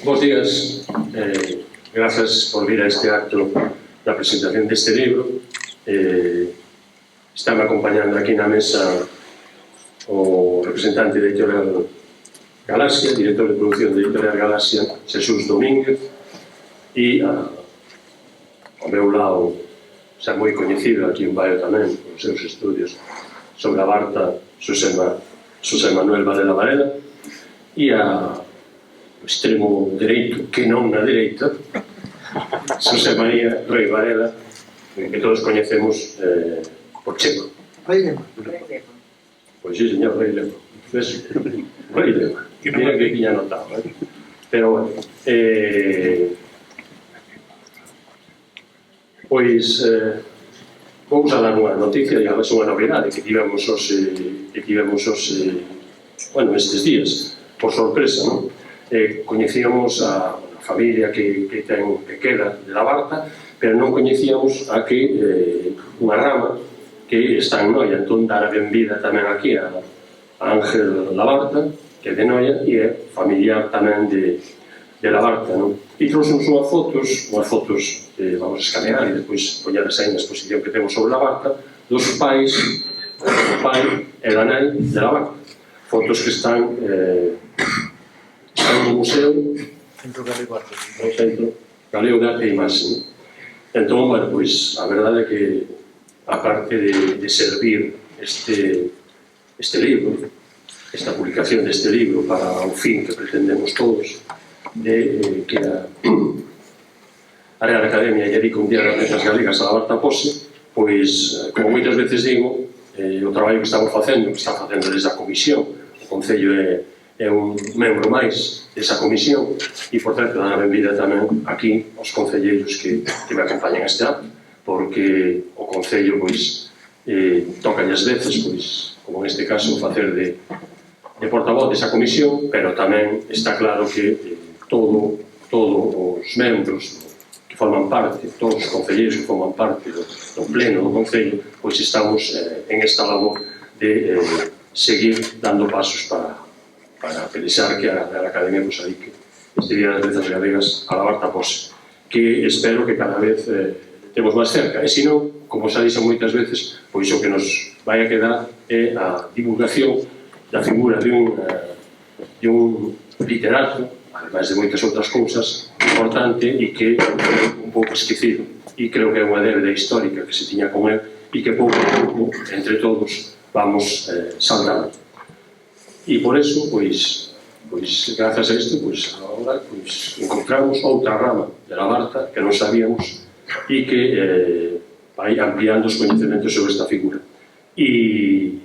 Bos días, grazas por vir a este acto da presentación deste libro. Están acompañando aquí na mesa o representante da Editorial Galaxia, director de producción da Editorial Galaxia, Xesús Domínguez, e ao meu lado, xa moi coñecido aquí en Baio tamén, os seus estudios sobre a Barta, Xosé Manuel Varela Varela, e ao extremo dereito, que non na dereita, Xosé María Rei Varela, que todos coñecemos por Checo. Rei Lema. Pois sí, señor, Rei Lema. Rei Lema. Mira que tiña notado, pero bueno. Pois vamos a dar unha noticia, digamos, unha novidade que tivemos estes días, por sorpresa, non? Coñecíamos a familia que queda de la Barta, pero non coñecíamos a que unha rama que está en Noia. Entón, dar a benvida tamén aquí a Ángel Labarta, que é de Noia, e é familiar tamén de la Barta, non? E trouxemos unhas fotos que vamos a escanear e depois poñeras aí na exposición que temos sobre la Barta, dos pais, o pai e a nai de la Barta. Fotos que están no museo, Centro Galego Arte. no Centro Galego de Arte e Imaxe. Entón, bueno, pois, a verdade é que, aparte de servir este libro, esta publicación deste libro para o fin que pretendemos todos, de que a Real Academia lle dedica un día das letras galegas a la Barta Pose, pois, como moitas veces digo, o traballo que estamos facendo, que está facendo desde a comisión, o Concello é un membro máis desa comisión, e, por certo, dar a benvida tamén aquí aos concelleiros que me acompañan este acto, porque o Concello, pois, toca as veces, pois, como neste caso, facer de portavoz desa comisión, pero tamén está claro que todos os membros que forman parte, todos os concelleiros que forman parte do pleno do Concello, pois estamos en esta labor de seguir dando pasos para pelexar que a Academia nos adique este Día das Letras Galegas a la Barta Pose, que espero que cada vez temos máis cerca. E se non, como xa dixen moitas veces, pois o que nos vai a quedar é a divulgación da figura de un literato, ademais de moitas outras cousas, importante e que é un pouco esquecido. E creo que é unha débeda histórica que se tiña con él e que pouco a pouco, entre todos, vamos saldando. E por eso, pois, grazas a isto, pois, agora encontramos outra rama de la Barta que non sabíamos e que vai ampliando os coñecementos sobre esta figura. E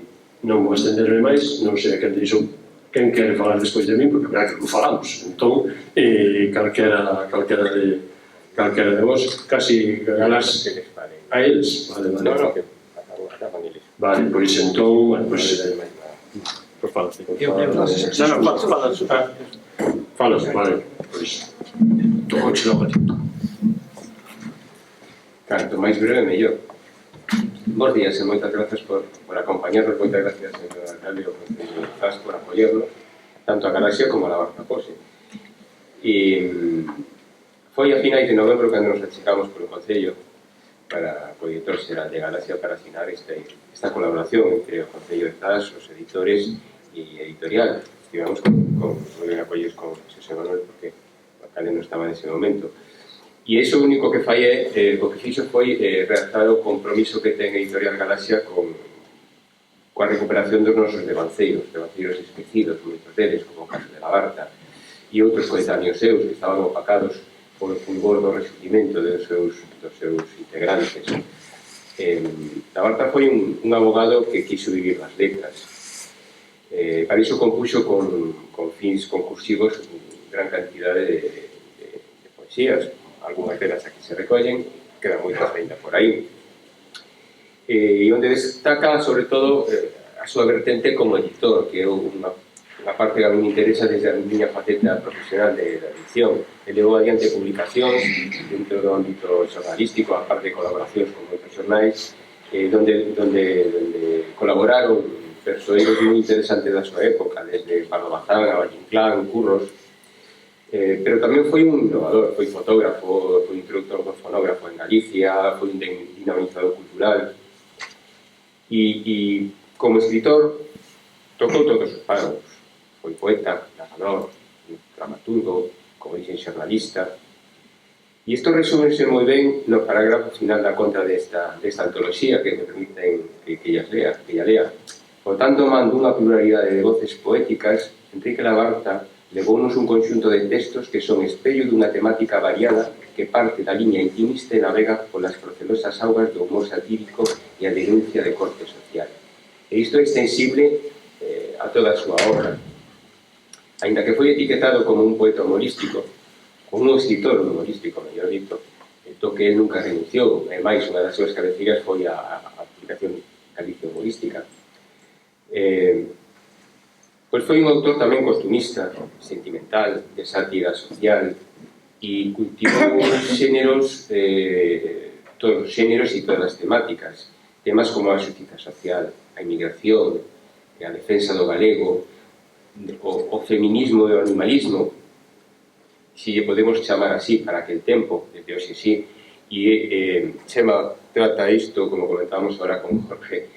non vou estenderme máis, non sei a quen dixo quen quere falar despois de mí, porque verá que non falamos. Entón, calquera de vos, casi galás a eles. Vale. Vale, pois entón, pois falas. Falas, vale, pois tocoche logo a ti. Canto máis breve, mellor. Bos días e moitas grazas por acompañarnos, moitas gracias, señor alcalde, o Concello de Zas, por apoiarnos, tanto a Galaxia como a la Barta Pose. E foi a finais de novembro cando nos achegamos polo Concello para o editor xeral de Galaxia para asinar esta colaboración entre o Concello de Zas, os editores e editorial. Estivemos moi ben apoios con Xosé Manuel porque o alcalde non estaba nese momento. E iso o único que fai o que fixo foi realizar o compromiso que ten Editorial Galaxia coa recuperación dos nosos devanceiros esquecidos, moitos deles, como o caso de la Barta, e outros coetáneos seus que estaban opacados polo fulgor do resurgimento dos seus integrantes. La Barta foi un abogado que quiso vivir las letras. Para iso compuxo con fins concursivos gran cantidade de poesías, algunhas delas aquí se recollen, quedan moitas ainda por aí. E onde destaca, sobre todo, a súa vertente como editor, que é unha parte que a mí me interesa desde a miña faceta profesional de edición. Ele levou adiante publicacións dentro do ámbito xornalístico, a parte de colaboracións con moitos xornais, donde colaboraron persoeiros moi interesantes da súa época, desde Pablo Bazán a Valle Inclán, Curros, pero tamén foi un innovador, foi fotógrafo, foi introductor do fonógrafo en Galicia, foi un dinamizador cultural, e como escritor tocou todos os palos, foi poeta, narrador, dramaturgo, como dixen, xornalista, e isto resúmense moi ben no parágrafo final da conta desta antoloxía que me permiten que lla lea. Por tanto, mando unha pluralidade de voces poéticas, Enrique Labarta levounos un conxunto de textos que son espello dunha temática variada que parte da liña intimista e navega polas procelosas augas do humor satírico e a denuncia de corte social. E isto é extensible a toda a súa obra. Aínda que foi etiquetado como un poeta humorístico, como un escritor humorístico, mellor dito, do que ele nunca renunciou, e máis, unha das súas cabeceiras foi a aplicación Galicia humorística. Pois foi un autor tamén costumista, sentimental, de sátira social, e cultivou xéneros, todos os xéneros e todas as temáticas, temas como a xustiza social, a inmigración, a defensa do galego, o feminismo e o animalismo, si lle podemos chamar así para aquel tempo, desde hoxe sí, e Chema trata isto, como comentábamos ahora con Jorge,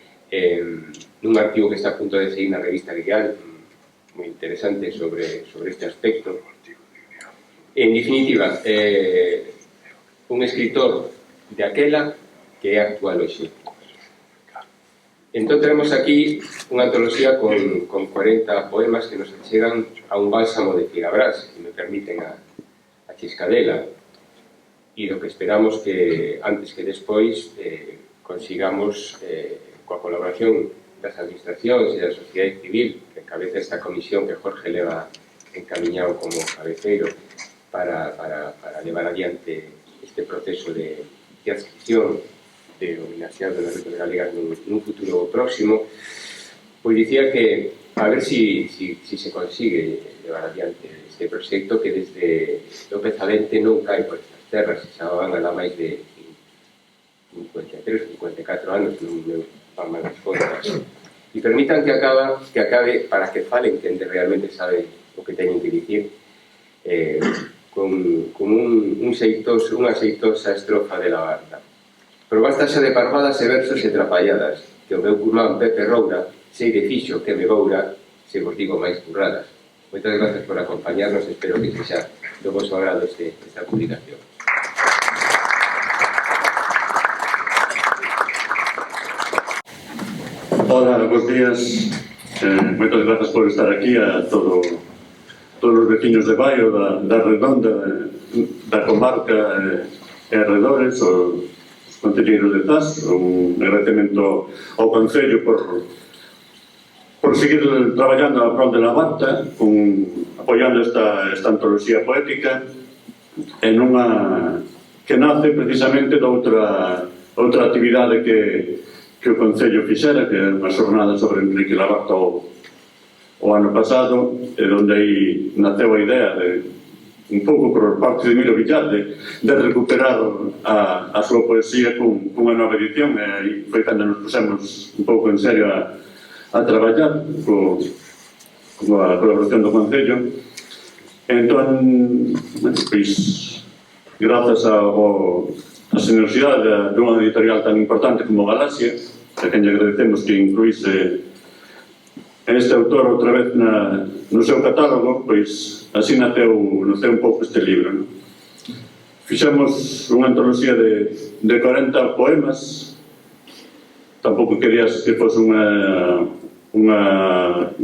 nun artigo que está a punto de seguir na revista Grial, moi interesante sobre este aspecto. En definitiva, un escritor de aquela que é actual hoxe. Entón, tenemos aquí unha antoloxía con 40 poemas que nos achegan a un bálsamo de Figabrás, que me permiten a chiscadela, e do que esperamos que, antes que despois, consigamos, coa colaboración das administracións e da sociedade civil, que encabeza esta comisión que Jorge leva encamiñado como cabeceiro para levar adiante este proceso de adscripción de dominación das letras galegas nun futuro próximo, pois dicía que a ver si se consigue levar adiante este proxecto que desde López Alente non cae por estas terras, xa van alá máis de 53, 54 anos, non van máis as contas, e permitan que acabe para que falen que realmente sabe o que teñen que dicir, con unha xeitosa estrofa de Labarta. Probasta xa de parvadas e versos e trapalladas, que o meu curmán Pepe Roura sei de fixo que me voura, se vos digo máis curradas. Moitas gracias por acompañarnos, espero que sexa do vosso agrado esta publicación. Hola, bons días. Moitas grazas por estar aquí a todos os veciños de Baio, da Redonda, da comarca e arredores, os concelleiros de Zas, un agradecemento ao Concello por seguir traballando a prol de Labarta, apoiando esta antoloxía poética, en unha que nace precisamente de outra actividade que o Concello fixera, que é unha xornada sobre Enrique Labarta o ano pasado, onde aí naceu a idea de un pouco por parte de Milo Villar de recuperar a súa poesía cunha nova edición, e foi cando nos pusemos un pouco en serio a traballar coa colaboración do Concello. Entón, pois, grazas a generosidade dunha editorial tan importante como Galaxia, a quen lle agradecemos que incluíse este autor outra vez no seu catálogo, pois así naceu un pouco este libro. Fixemos unha antoloxía de 40 poemas, tampouco querías que fose unha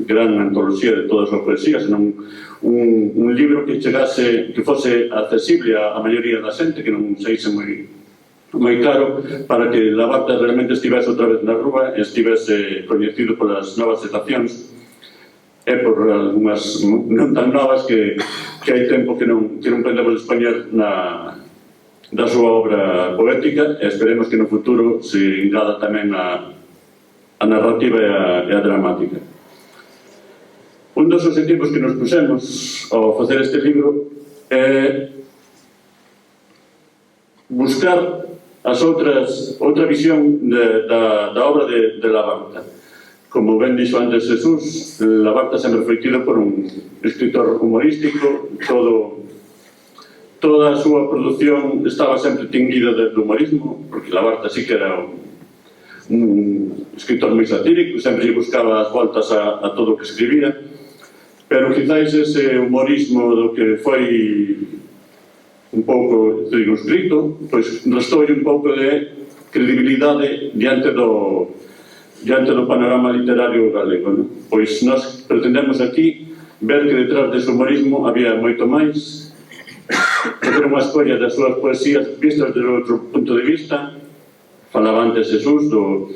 gran antoloxía de toda a súa poesía, senón un libro que chegase, que fose accesible á maioría da xente, que non seise moi caro, para que Labarta realmente estivese outra vez na rúa e estivese coñecido polas novas xeracións e por algunhas non tan novas que hai tempo que non podemos expoñer da súa obra poética, e esperemos que no futuro se engada tamén a narrativa e a dramática. Un dos objetivos que nos pusemos ao facer este libro é buscar outra visión da obra de Labarta. como ben dixo antes Jesús, Labarta sempre foi tido por un escritor humorístico, toda a súa produción estaba sempre tinguida do humorismo, porque Labarta sí que era un escritor moi satírico, sempre buscaba as voltas a todo o que escribía, pero quizáis ese humorismo do que foi un pouco circunscrito, pois restou un pouco de credibilidade diante do panorama literario galego, non? Pois nós pretendemos aquí ver que detrás dese humorismo había moito máis, facer unha escolla das súas poesías vistas desde outro punto de vista. Falaba antes Jesús de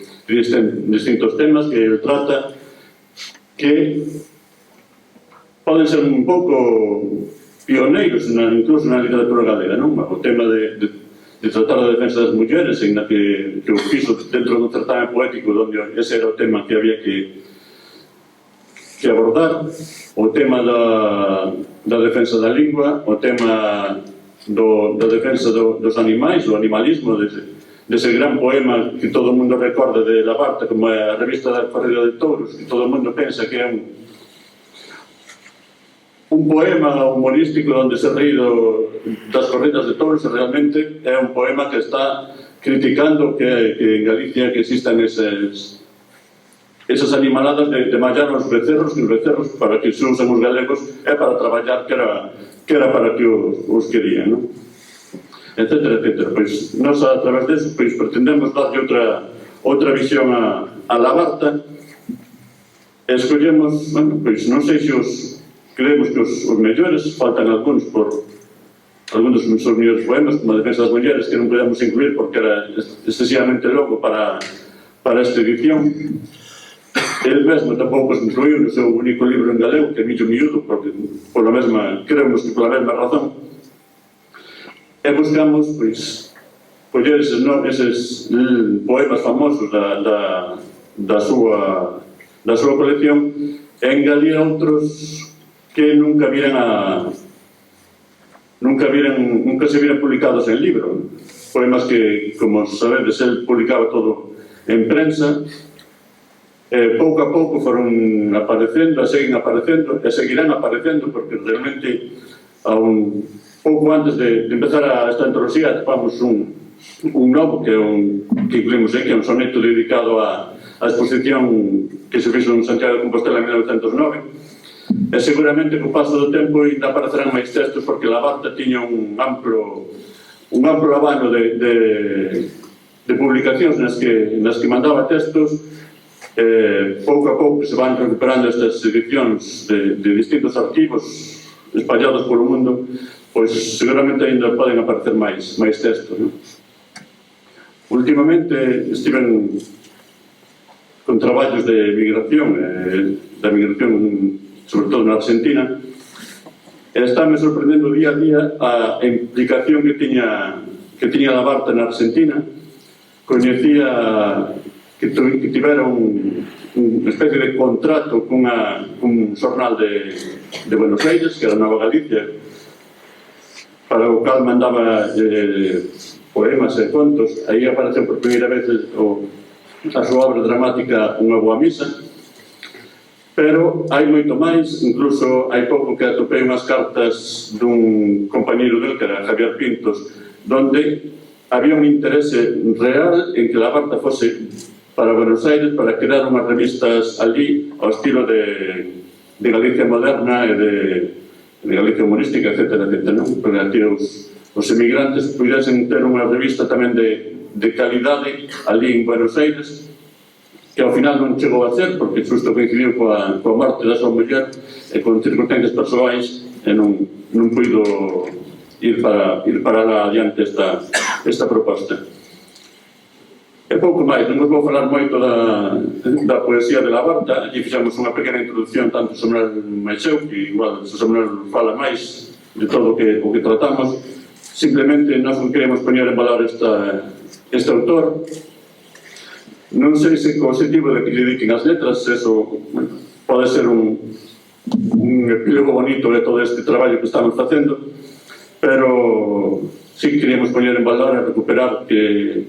distintos temas que ele trata, que poden ser un pouco pioneiros incluso na literatura galega, non? O tema de tratar a defensa das mulleres, en la que o fixo dentro dun certame poético onde ese era o tema que había que abordar, o tema da defensa da lingua, o tema da defensa dos animais, o animalismo, dese gran poema que todo o mundo recorda de Labarta como a revista da corrida de touros, que todo o mundo pensa que é un poema humorístico onde se ríe das corridas de touros, e realmente é un poema que está criticando que en Galicia que existan esas animaladas de mallar os becerros, que os becerros, para que se usan os galegos, é para traballar, que era para que os querían, non? Etcétera, etcétera. Pois nós, a través deso, pretendemos darlle outra visión a Labarta. Escollemos, pois non sei se creemos que os mellores, faltan algúns por algúns dos seus mellores poemas, como a defensa das mulleres, que non podemos incluir porque era excesivamente longo para esta edición. Ele mesmo tampouco se incluiu no seu único libro en galego, que é Millo Miúdo, porque creemos que pola mesma razón. E buscamos, coller eses poemas famosos da súa colección e engadir outros que nunca se viran publicados en libro. Poemas que, como sabedes, el publicaba todo en prensa. Pouco a pouco foron aparecendo, seguen aparecendo e seguirán aparecendo, porque realmente pouco antes de empezar esta antoloxía atopamos un novo que incluímos aquí, que é un soneto dedicado á exposición que se fixo en Santiago de Compostela en 1909. E seguramente co paso do tempo ainda aparecerán máis textos, porque Labarta tiña un amplo abano de publicacións nas que mandaba textos. Pouco a pouco se van recuperando estas edicións de distintos arquivos espallados polo mundo, pois seguramente ainda poden aparecer máis textos, non? Últimamente estiven con traballos de migración, sobre todo na Argentina, e estáme sorprendendo día a día a implicación que tiña Labarta na Argentina. Coñecía que tivera unha especie de contrato cun xornal de Buenos Aires, que era Nova Galicia, para o cal mandaba poemas e contos. Aí apareceu por primeira vez a súa obra dramática Unha boa misa. Pero hai moito máis, incluso hai pouco que atopei unhas cartas dun compañeiro del, que era Javier Pintos, donde había un interese real en que Labarta fose para Buenos Aires para crear unhas revistas allí ao estilo de Galicia moderna e de Galicia humorística, etcétera, non? Para que os emigrantes pudesen ter unha revista tamén de calidade allí en Buenos Aires, que ao final non chegou a ser, porque xusto coincidiu coa morte da súa muller e con circunstancias persoais, e non puido ir para lá adiante esta proposta. E pouco máis, non vos vou falar moito da poesía de Labarta. Aquí fixamos unha pequena introducción tanto sobre o Meixeu, que igual o Samuel fala máis de todo o que tratamos. Simplemente nós non queremos poñer en valor este autor. Non sei se co objetivo de que lle dediquen as letras, eso pode ser un epílogo bonito de todo este traballo que estamos facendo, pero sí queríamos poñer en valor e recuperar que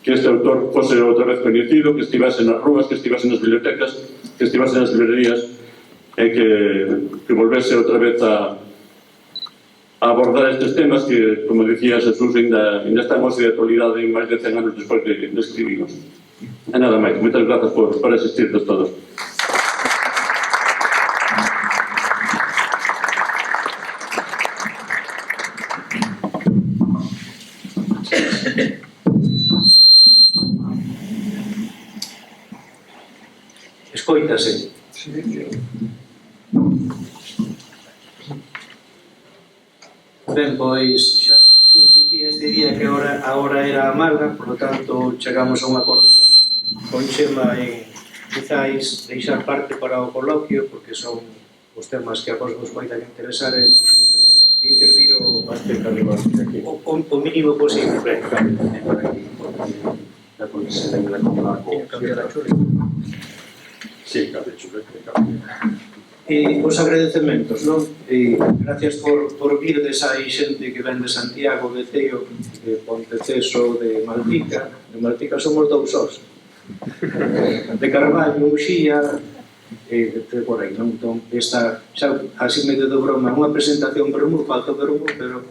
que este autor fose outra vez coñecido, que estivase nas rúas, que estivase nas bibliotecas, que estivase nas librerías, e que volvese outra vez a abordar estes temas que, como dicía Jesús, ainda estamos de actualidade máis de 100 anos despois de escribimos. E nada máis, moitas grazas por asistirnos todos. Escoítase. Ben, pois, xa dicía este día que a hora era amarga, por lo tanto, chegamos a un acordo con Chema en quizáis deixar parte para o coloquio, porque son os temas que a vos vos poidan interesar e intervir o mínimo posible. Ben, claro, por aquí, la policía de la comunidade. Cambiar a chuleta. Sí, cambia chuleta, Os agradecementos, non? Gracias por virdes, hai xente que ven de Santiago, de Ceo, de Ponteceso, de Malpica. De Malpica somos dous sós. De Carballo, Uxía, de por aí, non? Entón, esta, xa, así medio de broma, unha presentación vermú, falta vermú, pero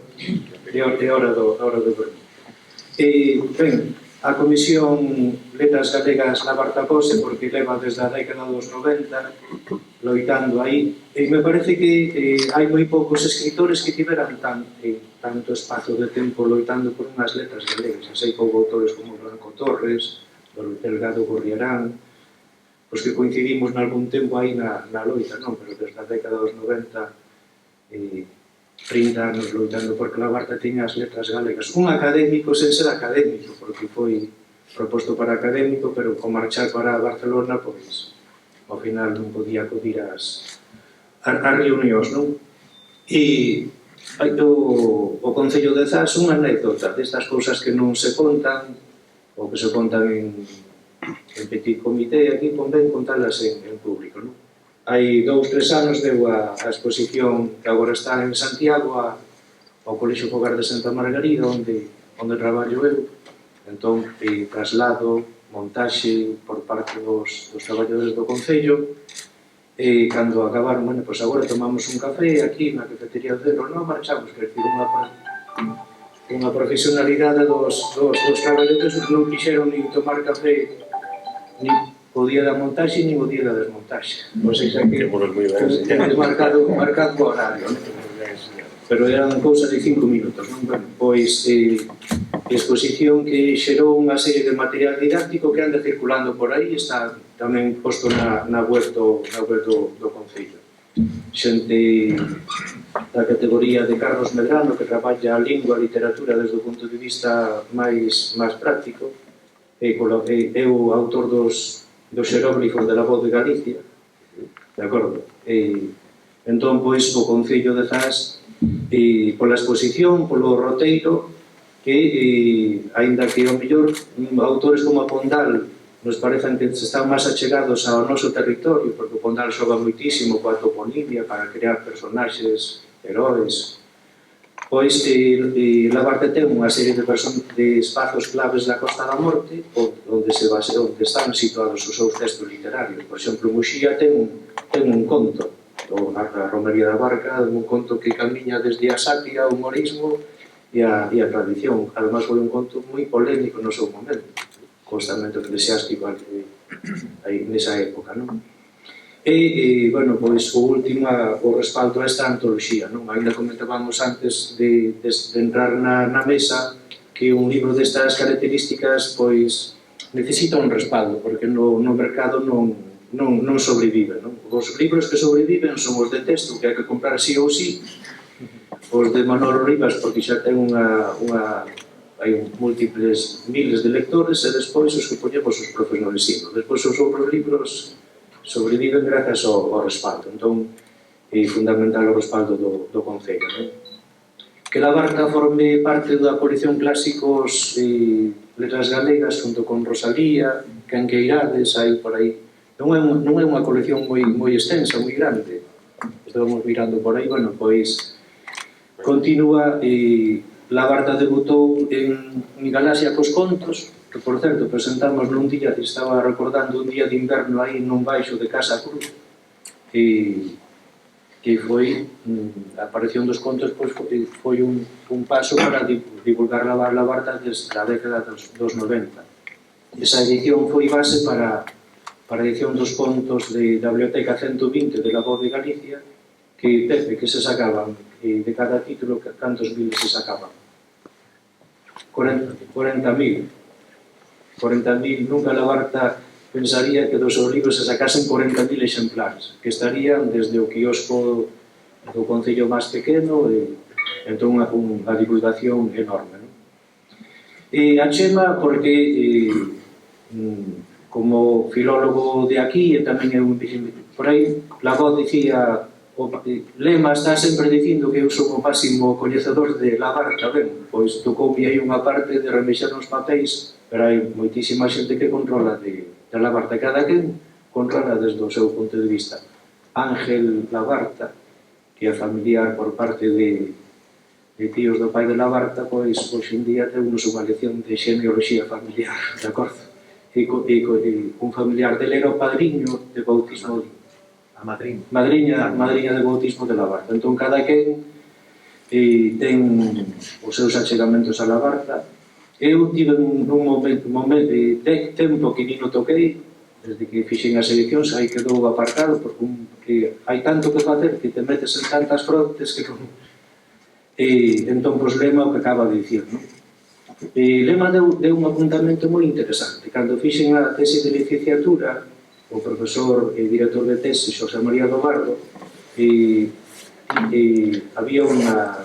é hora do vermú. Ben, a Comisión Letras Galegas na Bartapose, porque leva desde a década dos 90 loitando aí, e me parece que hai moi poucos escritores que tiveran tanto espazo de tempo loitando por unhas letras galegas. Sei que houve autores como Blanco Torres, Delgado Gorriarán, os que coincidimos nalgún tempo aí na loita, non? Pero desde a década dos 90 30 anos loitando porque la Barta tiña as letras galegas. Un académico sen ser académico, porque foi proposto para académico, pero ao marchar para Barcelona, pois, ao final non podía acudir ás reunións, non? E o Concello de Zas, unha anécdota destas cousas que non se contan, ou que se contan en petit comité, aquí convén contalas en público, non? Hai 2-3 anos deu a exposición que agora está en Santiago ao Colexio Fogar de Santa Margarida, onde traballo eu. Entón, traslado, montaxe por parte dos traballadores do Concello, e cando acabaron, bueno, pois agora tomamos un café aquí na cafetería do Cedro, non marchamos, quer dizer, unha profesionalidade dos traballadores que non quixeron nin tomar café nin o día da montaxe nin o día da desmontaxe. Pois xa que tenes marcado o horario, pero eran cousas de 5 minutos, non? Bueno, pois exposición que xerou unha serie de material didáctico que anda circulando por aí, está tamén posto na web do Concello. Xente da categoría de Carlos Medrano, que traballa a lingua, a literatura desde o punto de vista máis práctico, é o autor dos xeróglifos de la Voz de Galicia, de acordo? Entón, pois, o Concello de Zas, pola exposición, polo roteiro, que, aínda que ao mellor autores como a Pondal nos parecen que están máis achegados ao noso territorio, porque o Pondal xoga moitísimo coa toponimia para crear personaxes, heróis, pois Labarta ten unha serie de espazos claves da Costa da Morte onde están situados os seus textos literarios. Por exemplo, Muxía ten un conto, a Romería da Barca, un conto que camiña desde a sátira, o humorismo e a tradición. Además, foi un conto moi polémico no seu momento, co estamento eclesiástico aí nesa época, non? E, bueno, pois, o respaldo a esta antoloxía, non? Ainda comentábamos antes de entrar na mesa que un libro destas características, pois, necesita un respaldo, porque no mercado non sobrevive, non? Os libros que sobreviven son os de texto, que hai que comprar sí ou sí, os de Manolo Rivas, porque xa ten hai múltiples miles de lectores, e despois os que poñemos os profes no ensino. Despois os outros libros sobreviven grazas ao respaldo. Entón, é fundamental o respaldo do Concello. Que la Barta forme parte da colección clásicos letras galegas, junto con Rosalía, Canqueirades, aí por aí. Non é unha colección moi extensa, moi grande. Estamos mirando por aí, bueno, pois continúa. La Barta debutou en Galaxia cos contos, que por certo presentamos nun día, estaba recordando un día de inverno aí nun baixo de Casa Cruz, que foi, a aparición dos contos, pois, foi un paso para divulgar a labarta desde a década dos 90. Esa edición foi base para a edición dos contos da Biblioteca 120 de la Voz de Galicia, que se sacaban, de cada título, cantos miles se sacaban? 40.000. Nunca a labarta pensaría que dos seus libros se sacasen 40.000 exemplares, que estarían desde o quiosco do concello máis pequeno, entón unha divulgación enorme. A chema, porque como filólogo de aquí, e tamén por aí, la voz dicía, o lema está sempre dicindo que eu sou o máximo coñecedor de labarta, ben, pois tocoume aí unha parte de remexer nos papéis, pero hai moitísima xente que controla de labarta, cada quen controla desde o seu punto de vista. Ángel Labarta, que é familiar por parte de tíos do pai de Labarta, pois hoxe en día temos unha lección de xenealoxía familiar, de acordo? E un familiar dele era o padriño de bautismo, a madriña de bautismo de Labarta. Entón, cada quen ten os seus achegamentos a Labarta. Eu tive un momento, tempo que ni no toquei, desde que fixen as edicións, aí quedou aparcado, porque hai tanto que facer que te metes en tantas frontes que non... Entón, pois, lema o que acaba de dicir, non? Lema deu un apuntamento moi interesante. Cando fixen a tese de licenciatura, o profesor e director de tese, Xosé María Dobardo, había unha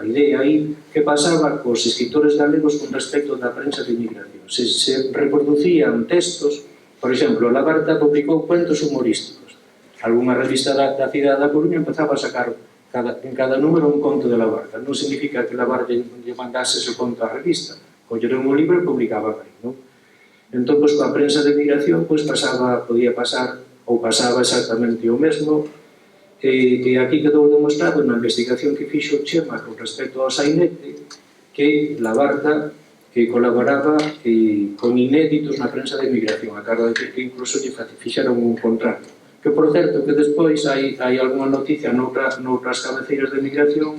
idea aí que pasaba cos escritores galegos con respecto da prensa de inmigración. Se reproducían textos, por exemplo, Labarta publicou cuentos humorísticos. Algúna revista da cidade da Coruña empezaba a sacar en cada número un conto de Labarta. Non significa que Labarta lle mandase ese conto á revista. Colleron un libro e publicaban aí, non? Entón, pois, coa prensa de migración, pois, podía pasar, ou pasaba exactamente o mesmo, que aquí quedou demostrado na investigación que fixo Chema con respecto ao sainete, que Labarta que colaboraba con inéditos na prensa de migración, a cargo de que incluso lle fixeron un contrato. Que, por certo, que despois hai algunha noticia noutras cabeceiras de migración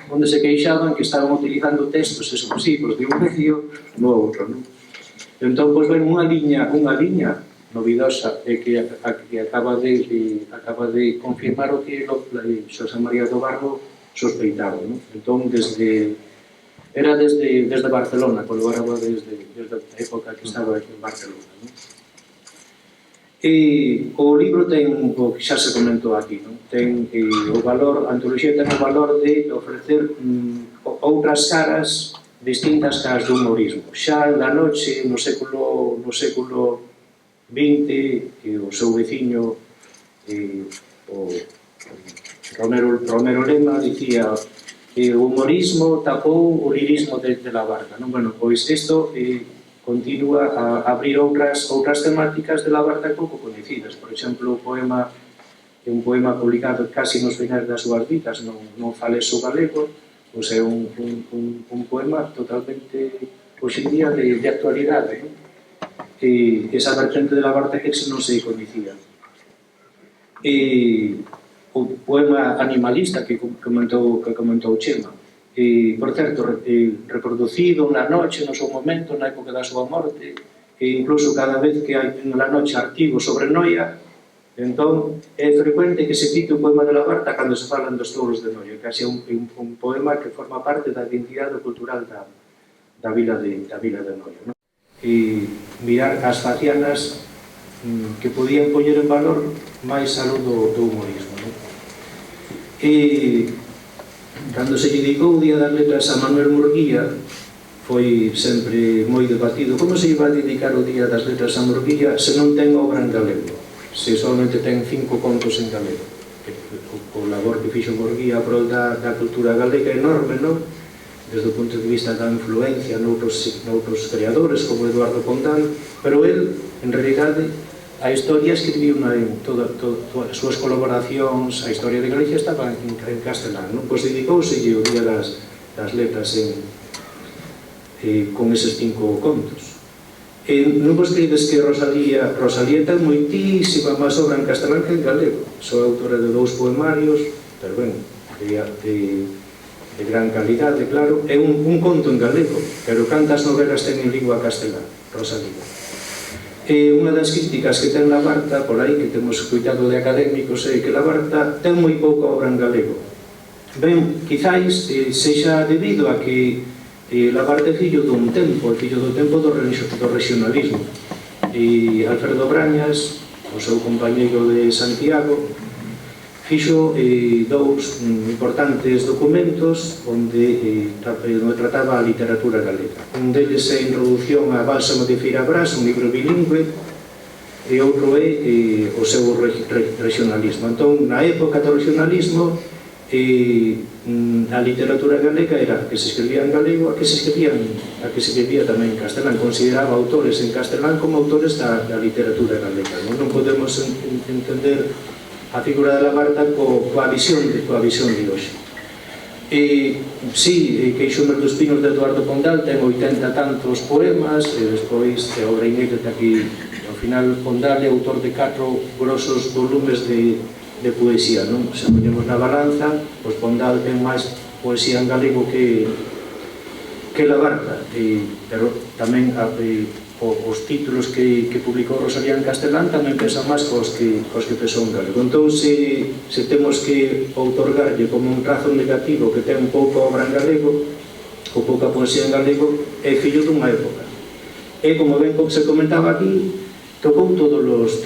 onde se queixaban que estaban utilizando textos exclusivos de un medio no outro, non? Entón, pois, ven unha liña novidosa que acaba de confirmar o que Xosé María Dobardo sospeitaba, non? Entón, era desde Barcelona, colaboraba desde a época que estaba en Barcelona, non? O libro ten o que xa se comentou aquí, non? Ten o valor, a antoloxía ten o valor de ofrecer outras caras distintas caras do humorismo. Xa na noche, no século XX, que o seu veciño, o Romero Lema, dicía que o humorismo tapou o lirismo de Labarta, non? Bueno, pois isto continúa a abrir outras temáticas de Labarta pouco coñecidas. Por exemplo, un poema publicado casi nos finais das súas vidas, non faleso galego, pois é un poema totalmente, hoxe en día, de actualidade, non? Esa vertente de Labarta que non se coñecía. O poema animalista que comentou Chema, por certo, reproducido na noche, no seu momento, na época da súa morte, e incluso cada vez que hai na noche artigos sobre Noia, entón é frecuente que se cite o poema de Labarta cando se falan dos touros de Noia, que é un poema que forma parte da identidade cultural da vila de Noia. E mirar as facianas que podían poñer en valor máis aló do humorismo. E cando se dedicou o Día das Letras a Manuel Murguía, foi sempre moi debatido como se iba a dedicar o Día das Letras a Murguía se non ten obra en galego, se solamente ten 5 contos en galego. O labor que fixo Murguía a prol da cultura galega é enorme, non? Desde o punto de vista da influencia noutros creadores como Eduardo Pondal, pero el, en realidade, a historia escribiu en todas as súas colaboracións, a historia de Galicia estaba en castelán, non? Pois dedicouse o Día das Letras con eses 5 contos. Non vos credes que Rosalía ten moitísima máis obra en castelán que en galego. Sou autora de 2 poemarios, pero ben, de gran calidade, claro. É un conto en galego, pero cantas novelas ten en lingua castelán, Rosalía. E unha das críticas que ten Labarta, por aí, que temos cuidado de académicos, é que Labarta ten moi pouca obra en galego. Ben, quizáis sexa debido a que Labarta é fillo dun tempo, é fillo do tempo do regionalismo. E Alfredo Brañas, o seu compañeiro de Santiago, fixo 2 importantes documentos onde trataba a literatura galega. Un deles é a introducción a Bálsamo de Feirabrás, un libro bilingüe, e outro é o seu regionalismo. Entón, na época do regionalismo, a literatura galega era a que se escribía en galego, a que se escribía tamén en castelán. Consideraba autores en castelán como autores da literatura galega. Non podemos entender a figura de Labarta coa visión de hoxe. Si, Queixumes dos Pinos de Eduardo Pondal ten 80 tantos poemas, e despois a obra inédita que, ao final, Pondal é autor de 4 grosos volumes de poesía, non? Se ponemos na balanza, pois Pondal ten máis poesía en galego que Labarta, pero tamén os títulos que publicou Rosalía en castelán tamén pesan máis cos que pesou en galego. Entón, se temos que outorgarlle como un trazo negativo que ten pouca obra en galego ou pouca poesía en galego, é fillo dunha época. E, como ben se comentaba aquí, tocou todos os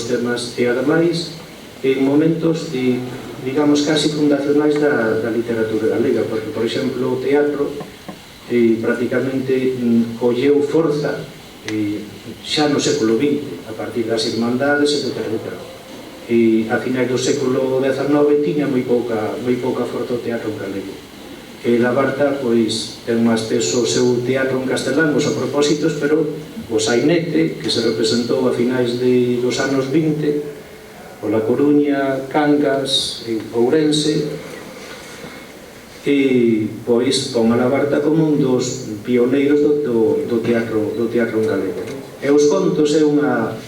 temas e, ademais, en momentos, digamos, casi fundacionais da literatura galega, porque, por exemplo, o teatro prácticamente colleu forza xa no século XX, a partir das irmandades, etc. E a finais do século XIX tiña moi pouca forza o teatro en galego. E Labarta, pois, ten máis peso o seu teatro en castelán, os a propósitos, pero o sainete, que se representou a finais dos anos 20, pola Coruña, Cangas e Ourense, e pois pon a Labarta como un dos pioneiros do teatro en galego. E os contos é unha...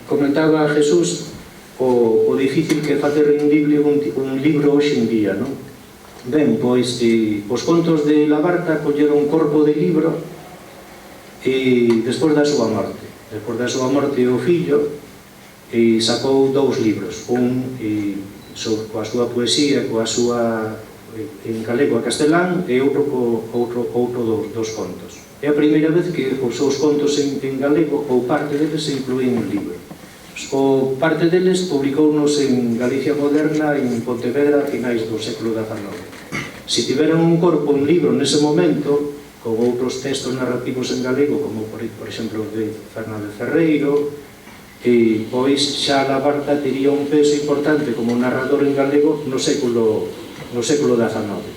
Comentaba Jesús o difícil que é facer rendible un libro hoxe en día, non? Ben, pois os contos de Labarta colleron un corpo de libro e despois da súa morte. Despois da súa morte o fillo sacou 2 libros, un coa súa poesía, coa súa en galego a castelán, e outro dos contos. É a primeira vez que os seus contos en galego ou parte deles se inclúen en libro. O parte deles publicounos en Galicia Moderna, en Pontevedra, a finais do século XIX. Se tiveron un corpo, un libro nese momento, con outros textos narrativos en galego, como por exemplo de Fernández Ferreiro, pois xa Labarta tería un peso importante como narrador en galego no século XIX.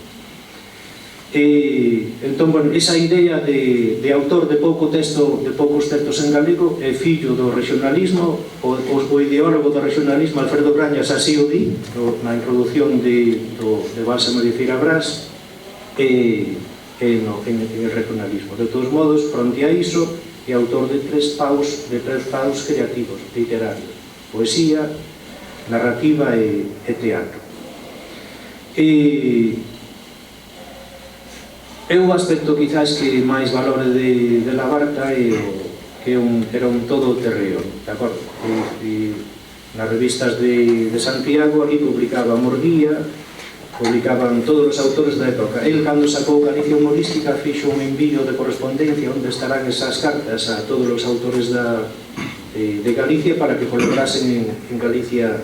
Entón, bueno, esa idea de autor de poucos textos en galego é fillo do regionalismo. O ideólogo do regionalismo, Alfredo Brañas, así o di na introducción de Bálsamo de Feirabrás, en el regionalismo. De todos modos, fronte a iso, é autor de 3 paus creativos, literarios: poesía, narrativa e teatro. É o aspecto quizás que máis valore de Labarta, que era un todoterreo, de acordo? Nas revistas de Santiago, ali publicaba Mordía, publicaban todos os autores da época. El, cando sacou Galicia Humorística, fixo un envío de correspondencia onde estarán esas cartas a todos os autores de Galicia para que colaborasen en Galicia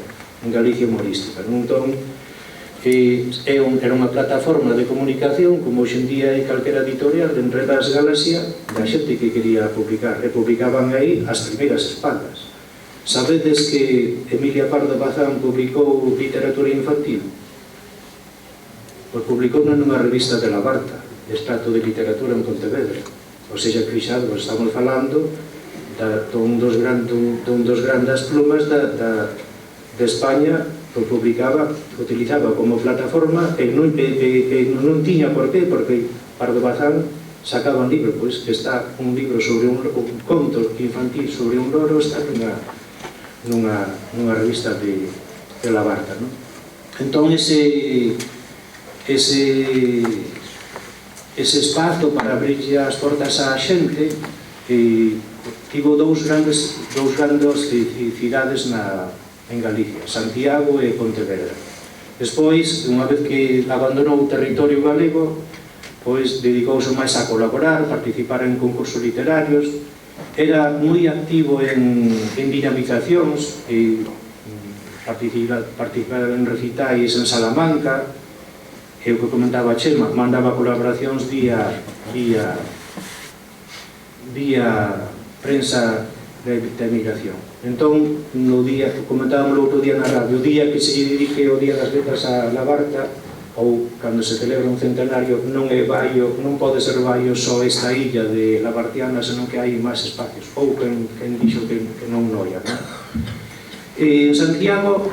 Humorística. Entón, era unha plataforma de comunicación, como hoxe en día é calquera editorial de Enredas Galaxia, da xente que quería publicar, e publicaban aí as primeiras espaldas. Sabedes que Emilia Pardo Bazán publicou literatura infantil? Pois publicou nunha revista de Labarta, Estrato de Literatura en Pontevedra. Ou seja, que fixado, estamos falando dun dos grandes plumas de España, que utilizaba como plataforma, e non tiña por qué, porque Pardo Bazán sacaba un libro, pois que está un libro sobre un conto infantil sobre un loro, está nunha revista de Labarta, non? Entón ese espazo para abrirlle as portas á xente tivo dous grandes cidades en Galicia, Santiago e Pontevedra. Despois, unha vez que abandonou o territorio galego, pois dedicouse máis a colaborar, participar en concursos literarios, era moi activo en dinamizacións, participar en recitais en Salamanca, e o que comentaba Chema, mandaba colaboracións vía prensa de emigración. Entón, no día, comentábamos o outro día na radio, o día que se dirige o Día das Letras a Labarta, ou cando se celebra un centenario, non é Baio, non pode ser Baio só esta illa de Labartiana, senón que hai máis espacios, ou quen dixo que non Noia, non? En Santiago,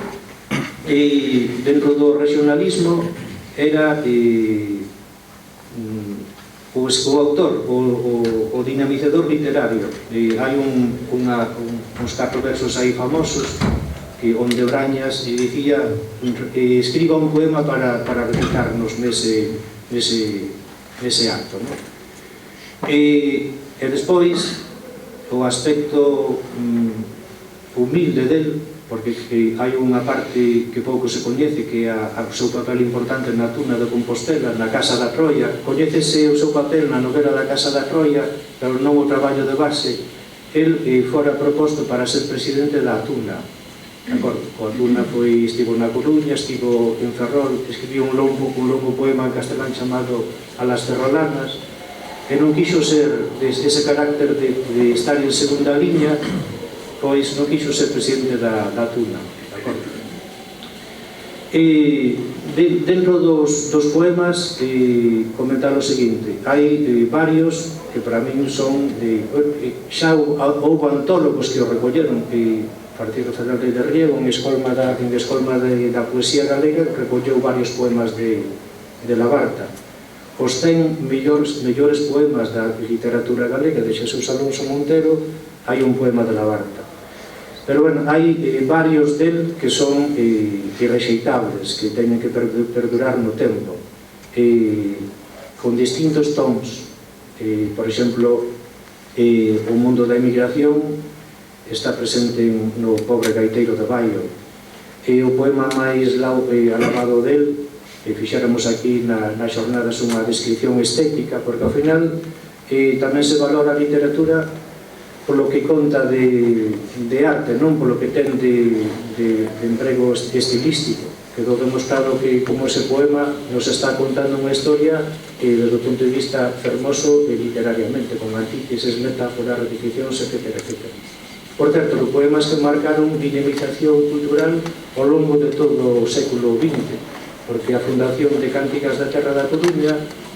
dentro do regionalismo, era o autor, o dinamizador literario. Hai uns 4 versos aí famosos onde Brañas dicía escriba un poema para recitarnos nese acto, non? E despois o aspecto humilde del, porque hai unha parte que pouco se coñece, que é o seu papel importante na Tuna de Compostela, na Casa da Troia. Coñécese o seu papel na novela da Casa da Troia, pero non o traballo de base. El fora proposto para ser presidente da Tuna. O Tuna estivo na Coruña, estivo en Ferrol, escribiu un longo poema en castelán chamado A las Ferrolanas, e non quixo ser ese carácter de estar en segunda liña, pois non quixo ser presidente da Tuna, de acordo? Dentro dos poemas, comentar o seguinte: hai varios que para min son xa houve antólogos que o recolleron, Partido Federal de Riego, en escolma da poesía galega, recolleu varios poemas de Labarta. Os 100 mellores poemas da literatura galega de Xesús Alonso Montero, hai un poema de Labarta. Pero, bueno, hai varios del que son irrexeitables, que teñen que perdurar no tempo, con distintos tons. Por exemplo, o mundo da emigración está presente no Pobre gaiteiro de Baio. O poema máis alabado del, fixéramos aquí nas xornadas unha descripción estética, porque ao final tamén se valora a literatura polo que conta de arte, non polo que ten de emprego estilístico. Quedou demostrado que como ese poema nos está contando unha historia desde o punto de vista fermoso e literariamente, con antíteses, metáforas, repeticións, etc. Por certo, os poemas que marcaron dinamización cultural ao longo de todo o século XX, porque a fundación de Cánticas da Terra da Coruña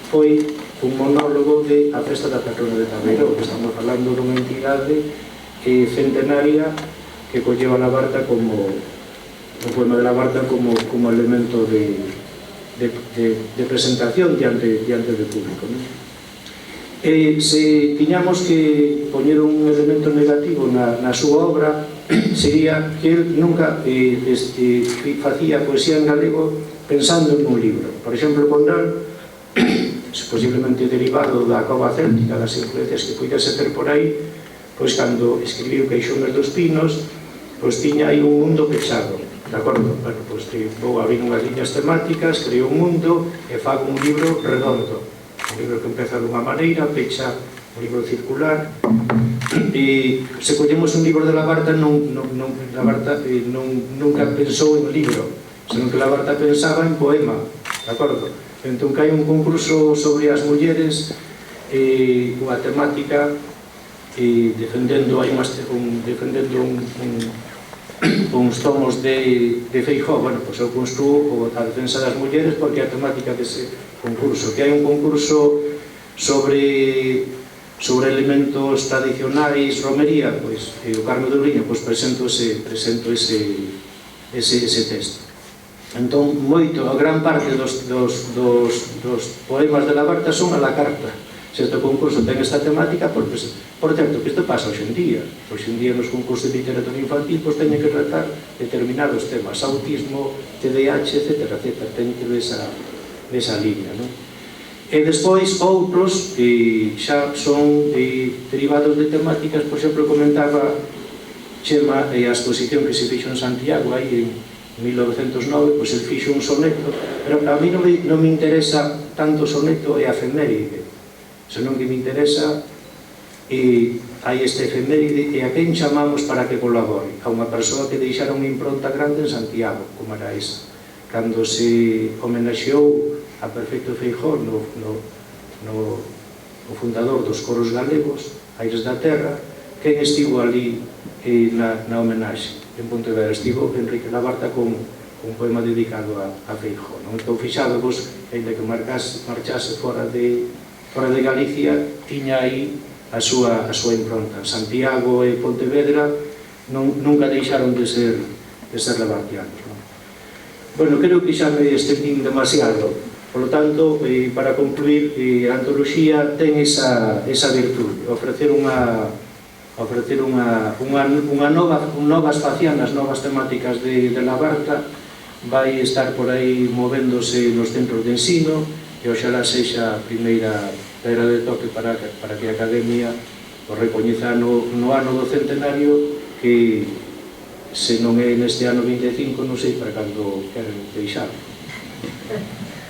foi un monólogo de a festa da patrona de Tabeiro, que estamos falando dunha entidade centenaria que colleu a Labarta como o poema de Labarta como elemento de presentación diante do público, non? Se tiñamos que poñer un elemento negativo na súa obra, sería que el nunca facía poesía en galego pensando en un libro. Por exemplo, Condal, posiblemente derivado da cova céltica, das influencias que puidese ter por aí, pois cando escribiu Queixomes dos Pinos, pois tiña aí un mundo pechado, de acordo? Bueno, pois vou abrir unhas liñas temáticas, creo un mundo e fago un libro redondo, un libro que empeza dunha maneira, pecha un libro circular. E se collemos un libro de Labarta, Labarta nunca pensou en libro, senón que Labarta pensaba en poema, de acordo? Entón que hai un concurso sobre as mulleres, unha temática, defendendo uns tomos de Feijóo. Bueno, pois eu construo a defensa das mulleres porque é a temática dese concurso. Que hai un concurso sobre elementos tradicionais, romería, pois o Carme de Uliña, pois presento ese texto. Entón, a gran parte dos poemas de Labarta son a la carta. se este concurso ten esta temática, porque, por certo, que isto pasa hoxe en día. Hoxe en día nos concursos de literatura infantil pois teñen que tratar determinados temas, autismo, TDAH, etc. Teñen que ver esa línea, non? E despois outros que xa son derivados de temáticas, por exemplo, comentaba Chema a exposición que se fixo en Santiago aí en 1909, pois el fixo un soneto, pero a mí non me interesa tanto o soneto e a efeméride, senón que me interesa hai este efeméride e a quen chamamos para que colabore, a unha persoa que deixara unha impronta grande en Santiago, como era esa, cando se homenaxeou a Perfecto Feijóo no fundador dos coros galegos, Aires da Terra. Quen estivo ali na homenaxe? En Pontevedra estivo Enrique Labarta con un poema dedicado a Feijóo. Entón, fixádevos, ainda que marchase fora de Galicia, tiña aí a súa impronta. Santiago e Pontevedra nunca deixaron de ser labartianos. Bueno, creo que xa me estendín demasiado. Por lo tanto, para concluir, a antoloxía ten esa virtude, ofrecer novas facianas, novas temáticas de Labarta. Vai estar por aí movéndose nos centros de ensino e oxalá sexa a primeira pedra de toque para que a Academia o recoñeza no ano do centenario, que se non é neste ano 25, non sei para cando queren deixar.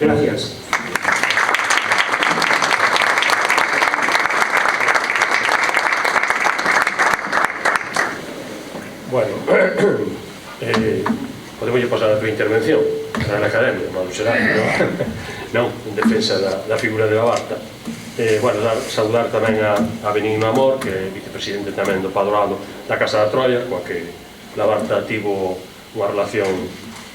Gracias. Bueno, podemos pasar a tua intervención na Academia, modo xeral, non? En defensa da figura de Labarta. Bueno, saudar tamén a Benigno Amor, que é vicepresidente tamén do Padroado da Casa da Troia, coa que Labarta tivo unha relación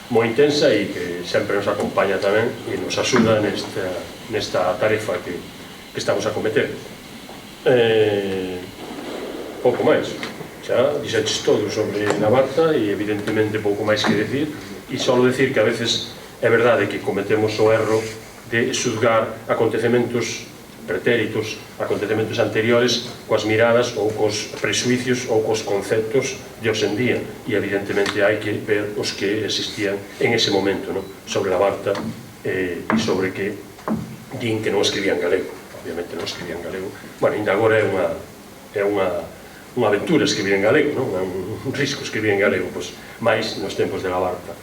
moi intensa e que sempre nos acompaña tamén e nos axuda nesta tarefa que estamos a cometer. Pouco máis, xa dixeches todo sobre Labarta e evidentemente pouco máis que decir, e só decir que a veces é verdade que cometemos o erro de xuzgar acontecementos pretéritos, acontecementos anteriores coas miradas ou cos presuicios ou cos conceptos de hoxendía, e evidentemente hai que ver os que existían en ese momento, sobre Labarta e sobre que din que non escribían galego. Obviamente non escribían galego. Bueno, ainda agora é unha aventura escribir en galego, é un risco escribir en galego, máis nos tempos de Labarta.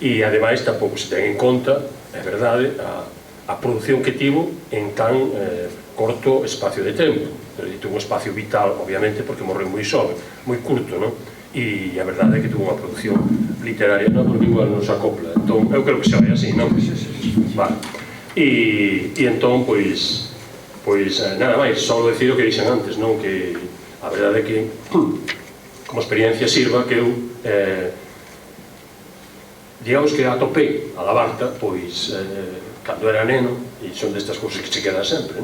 E ademais tampouco se ten en conta, é verdade, a produción que tivo en tan corto espacio de tempo. Tuvo un espacio vital, obviamente, porque morreu moi xoven, moi curto, e a verdade é que tuvo unha produción literaria, porque igual non se acopla. Entón, eu creo que xa vai así, non? Vale. E entón, pois, nada máis, só decir o que dixen antes, non? Que a verdade é que, como experiencia sirva, que eu digamos que atopei a Labarta, pois, cando era neno, e son destas cousas que se quedan sempre,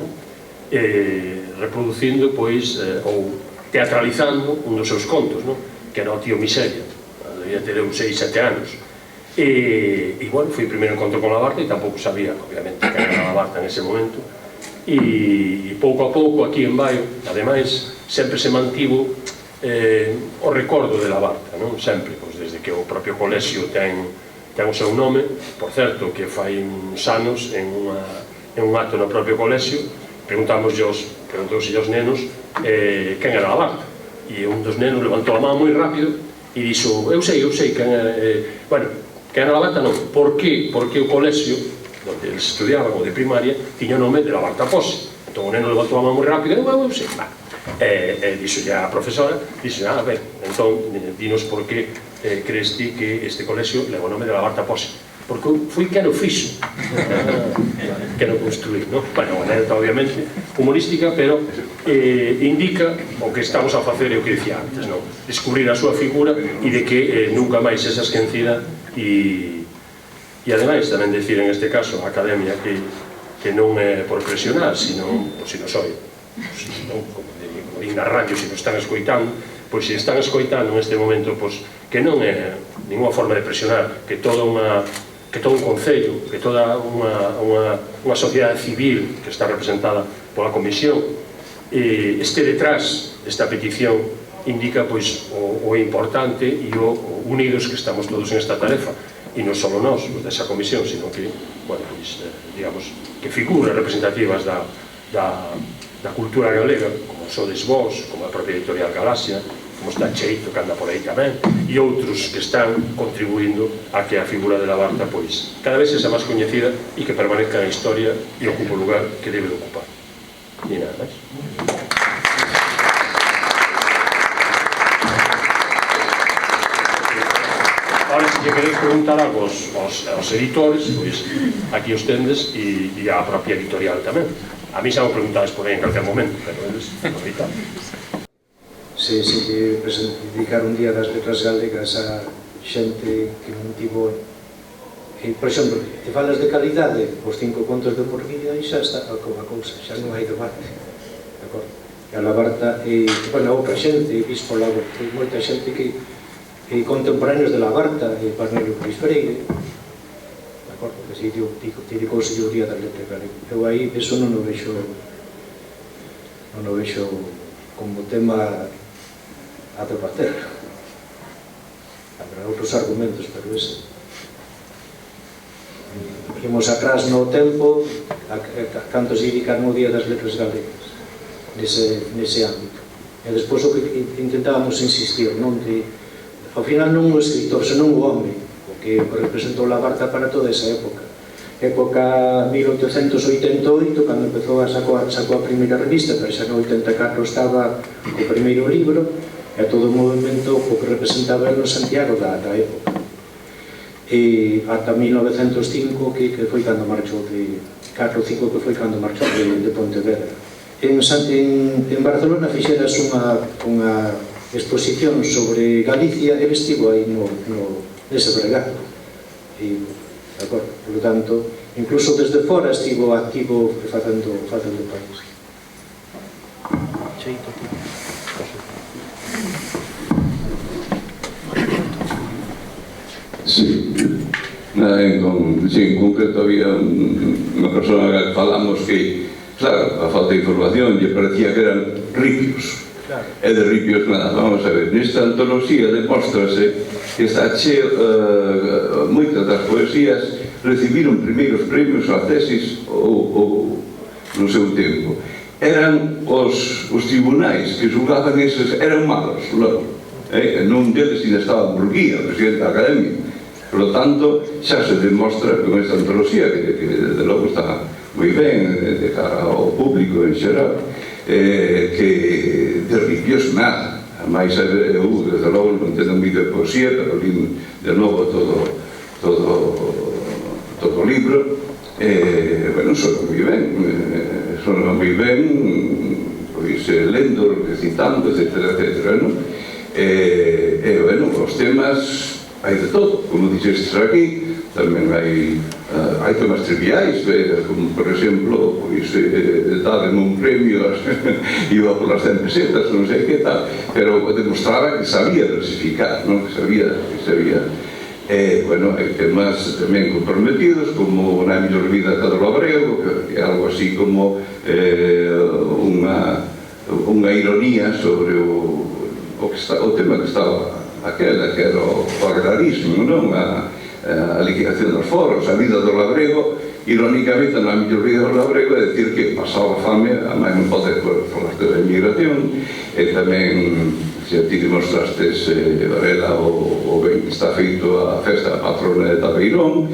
reproducindo, pois, ou teatralizando un dos seus contos, que era o Tío Miseria, debía ter 6-7 anos. E, bueno, foi o primeiro encontro con Labarta e tampouco sabía, obviamente, que era Labarta en ese momento. E pouco a pouco, aquí en Baio, ademais, sempre se mantivo o recordo de Labarta, sempre, desde que o propio colexio ten o seu nome. Por certo, que fai uns anos, en un acto no propio colexio, preguntouse aos nenos quen era Labarta, e un dos nenos levantou a mão moi rápido e dixo, eu sei quen era. Bueno, quen era Labarta non, porque o colexio onde eles estudiaban, o de primaria, tiña o nome de Labarta Pose. Entón o neno levantou a mão moi rápido, eu sei, e dixo a profesora, dixo, ben, entón dinos por que crees ti que este colexio leva o nome de Labarta Pose, porque foi quen o fixo, quen o construí, non? Bueno, unha anécdota obviamente humorística, pero indica o que estamos a facer, e o que dicía antes, non? Descubrir a súa figura e de que nunca máis esa esquecida. E ademais tamén decir en este caso a Academia que non é por presionar, sino soy, como din na radio, se nos están escoitando, pois se están escoitando neste momento, pois que non é ninguna forma de presionar, que que todo un concello, que toda unha sociedade civil que está representada pola Comisión este detrás desta petición indica pois o importante e o unidos que estamos todos en esta tarefa, e non só nós, os desa comisión, sino que, bueno, pois, digamos, que figuras representativas da cultura galega, como sodes vós, como a propia editorial Galaxia, como está Cheito, que anda por aí tamén, e outros que están contribuindo a que a figura de Labarta, pois, cada vez sexa máis coñecida e que permanezca na historia e ocupe o lugar que debe de ocupar. E nada máis. Ahora, se lle queréis preguntar algo aos editores, pois aquí os tendes e a propia editorial tamén. A mí xa me preguntades por aí en calquer momento, pero eles aproveitan. Se lle dedicar un día das letras galegas a xente que non tivo... Por exemplo, te falas de calidade, os 5 contos de Morguilla e xa está a cousa, xa non hai debate. De acordo? E a Labarta, bueno, outra xente, visto ao lado, hai moita xente que contemporáneos de Labarta, Parnelio Luis Freire, de acordo, que se dedicouse o día das letras galegas. Eu aí, eso non o vexo como tema a debater. Habrá outros argumentos, pero ese. Imos atrás no tempo, canto se dedicaron o día das letras galegas, nese ámbito. E despois o que intentábamos insistir, non de, ao final non o escritor, senón o home, o que representou Labarta para toda esa época. Época 1888, cando empezou sacou a primeira revista, pero xa no 84 estaba o primeiro libro, e todo o movimento o que representaba era o Santiago da época. E ata 1905, que foi cando marchou de 4 ou 5, que foi cando marchou de Pontevedra. En Barcelona fixeras unha exposición sobre Galicia, ele estivo aí nese bregado. De acordo, por tanto, incluso desde fora estivo activo facendo país. Cheito, Sí, en concreto había unha persona que falamos que, claro, a falta de información lle parecía que eran ripios, e de ripios nada. Vamos a ver, nesta antoloxía demóstrase que está cheo, moitas das poesías recibiron primeiros premios a tesis ou no seu tempo. Eran os tribunais que julgaban eses, eran malos, logo. Non deles ainda estaba Burguía, o presidente da Academia. Por lo tanto, xa se demostra con esta antoloxía que desde logo está moi ben de cara ao público en xeral, que de ripios nada. Ademais, eu desde logo non entendo moi de poesía, pero li de novo todo o libro. Bueno, sono moi ben, pois lendo, recitando, etcétera, non? Bueno, os temas hai de todo, como dixestes aquí, tamén hai temas triviais, como por exemplo, pois, daden un premio, iba por las 100 pesetas, non sei que tal, pero demostraba que sabía versificar, non? Que sabía. Bueno, hai temas tamén comprometidos, como Na mellor vida de Cadro Abrego, que é algo así como unha ironía sobre o tema que estaba aquela, que era o agrarismo, non? A liquidación dos foros, a vida do labrego, irónicamente, Na mellor vida do labrego é dicir que pasaba fame, a máis non pode falar da emigración, e tamén, se ti demostrastes, Varela, o ben que está feito a festa patrona de Tabeirón,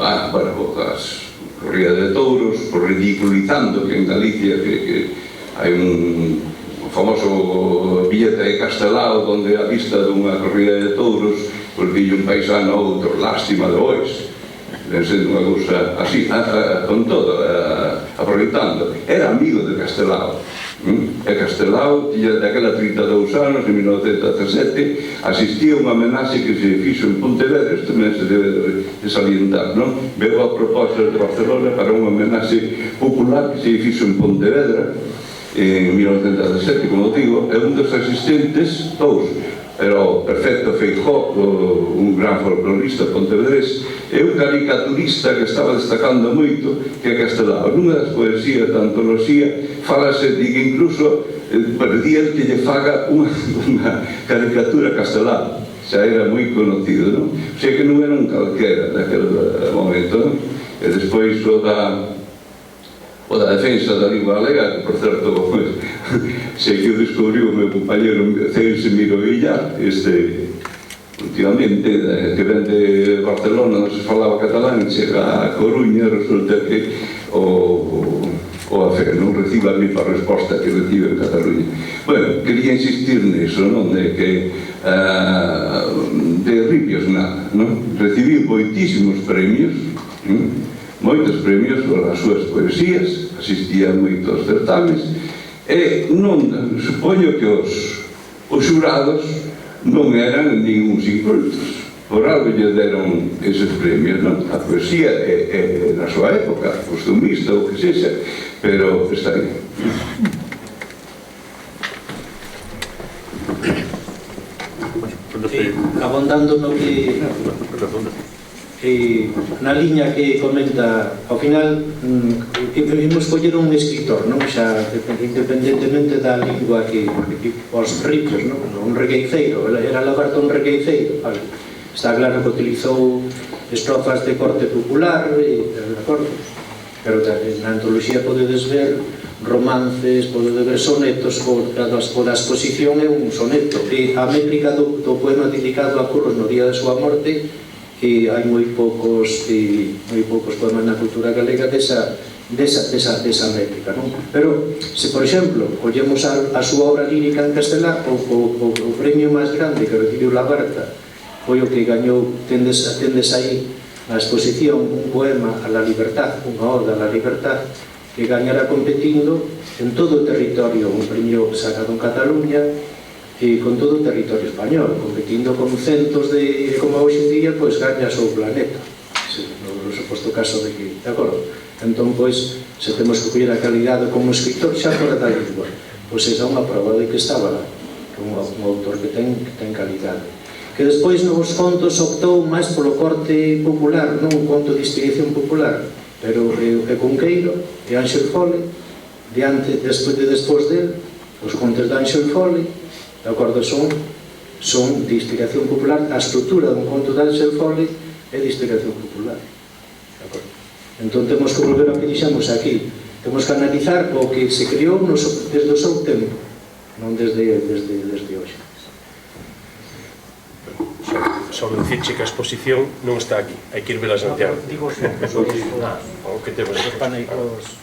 as corridas de touros, ridiculizando que en Galicia que hai un famoso billete de Castelao onde a vista dunha corrida de touros pois dille un paisano a outro, lástima de bois, sendo unha cousa así, con todo, aproveitando. Era amigo de Castelao, e Castelao tiña daquela 32 anos, en 1917, asistía a unha homenaxe que se fixo en Pontevedra, isto tamén se debe de salientar, non? Veo a proposta de Barcelona para unha homenaxe popular que se fixo en Pontevedra, en 1917, como digo, e un dos asistentes, dous, Pero perfecto Feijóo, un gran folclorista pontevedrés, e un caricaturista que estaba destacando moito, que é Castelao. Nunha das poesías da antoloxía falase de que incluso perdía el que lle faga unha caricatura Castelao. Xa era moi conocido, non? O sea que non era un calquera naquele momento, non? E despois o da defensa da lingua galega, que por certo sei que o descubriu o meu compañero Celso Miro Villar, últimamente, que ven de Barcelona, non se falaba catalán, chega a Coruña, resulta que o AFE non recibe a mesma resposta que recibe en Cataluña. Bueno, quería insistir niso, non? De que de Ripios nada, non? Recibiu moitísimos premios, moitos premios por as súas poesías, asistía a moitos certames, e non, supoño que os xurados non eran ningún incultos, por algo lle deron eses premios, non? A poesía é na súa época, costumista ou que sexa, pero está aí. Abondando no que na liña que comenta ao final, imos coller un escritor, non? Xa independentemente da lingua que os ripios, non? Un regueifeiro, era Labarta un regueifeiro, vale. Está claro que utilizou estrofas de corte popular, de acordo? Pero na antoloxía podedes ver romances, podedes ver sonetos, da exposición é un soneto, e a métrica do poema dedicado a Curros no día da súa morte, e hai moi poucos poemas na cultura galega desa métrica, non? Pero, se por exemplo, collemos a súa obra lírica en castelán, o premio máis grande que recibiu Labarta foi o que gañou, tendes aí na exposición, un poema a la libertad, unha oda a la libertad, que gañara competindo en todo o territorio, un premio sacado en Cataluña e con todo o territorio español, competindo con centos de, como hoxe en día, pois gañas o planeta, no suposto caso de que, de acordo? Entón, pois, se temos que coller a calidade como escritor xa fora da lingua, pois esa é unha prova de que estaba lá, un autor que ten calidade. Que despois nos contos optou máis polo corte popular, non un conto de inspiración popular, pero é Cunqueiro, e Ángel Fole, despois del, os contos de Ángel Fole, de acordo, son de inspiración popular, a estrutura dun conto de Ángel Fole é de inspiración popular, de acordo. Entón temos que volver ao que dixemos aquí, temos que analizar o que se criou desde o seu tempo, non desde hoxe. Só dicirche que a exposición non está aquí, hai que ir vela a Santiago. Digo xo, o que temos.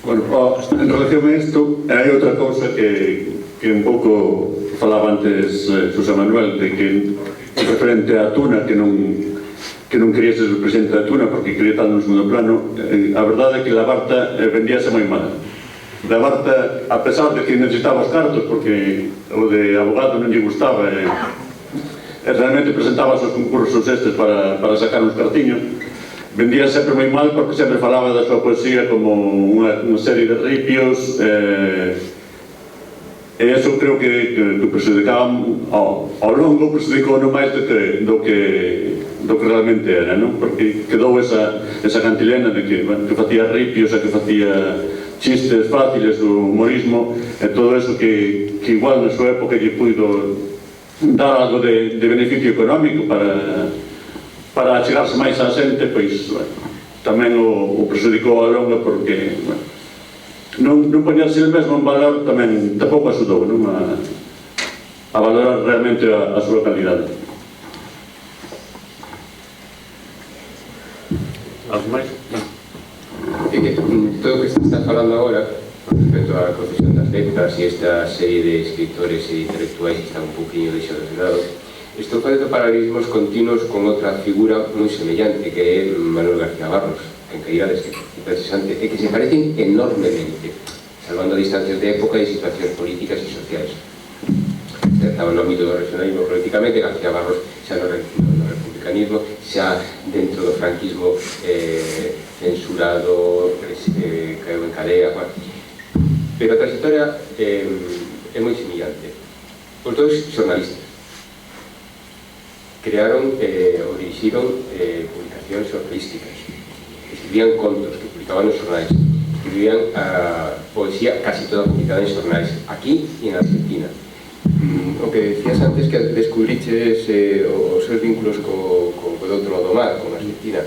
Bueno, en relación a isto, hai outra cousa que un pouco falaba antes José Manuel, de que referente a Tuna, que non quería ser o presidente da Tuna porque quería estar no segundo plano, a verdade é que Labarta vendíase moi mal. Labarta, a pesar de que necesitaba os cartos porque o de abogado non lle gustaba, realmente presentaba os concursos estes para sacar uns cartiños, vendía sempre moi mal porque sempre falaba da súa poesía como unha serie de ripios, e eso creo que prejudicaba ao longo, prejudicou non máis do que realmente era, non? Porque quedou esa cantilena de que facía ripios e que facía chistes fáciles do humorismo, e todo eso que igual na súa época lle puido dar algo de beneficio económico para chegarse máis á xente, pois tamén o prejudicou a longa porque non poñerse el mesmo en valor tamén tampouco axudou a valorar realmente a súa calidade. Algo máis? Todo o que se está falando agora respecto á concesión das letras e esta serie de escritores e intelectuais que están un poquinho deixados de lado, estou facendo paralelismos continuos con outra figura moi semellante que é Manuel García Barros, en Cairales, que precisamente é que se parecen enormemente, salvando distancias de época e situacións políticas e sociais. Estaba no ámbito do regionalismo políticamente, García Barros xa no republicanismo, xa dentro do franquismo censurado, caeu en cadea, pero a trayectoria é moi semillante. Os dous xornalistas. crearon ou dirixiron publicacións xornalísticas, escribían contos que publicaban nos xornais, escribían poesía casi toda publicada en xornais, aquí e en Argentina. O que decías antes, que descubriches os seus vínculos co outro lado do mar, con Argentina,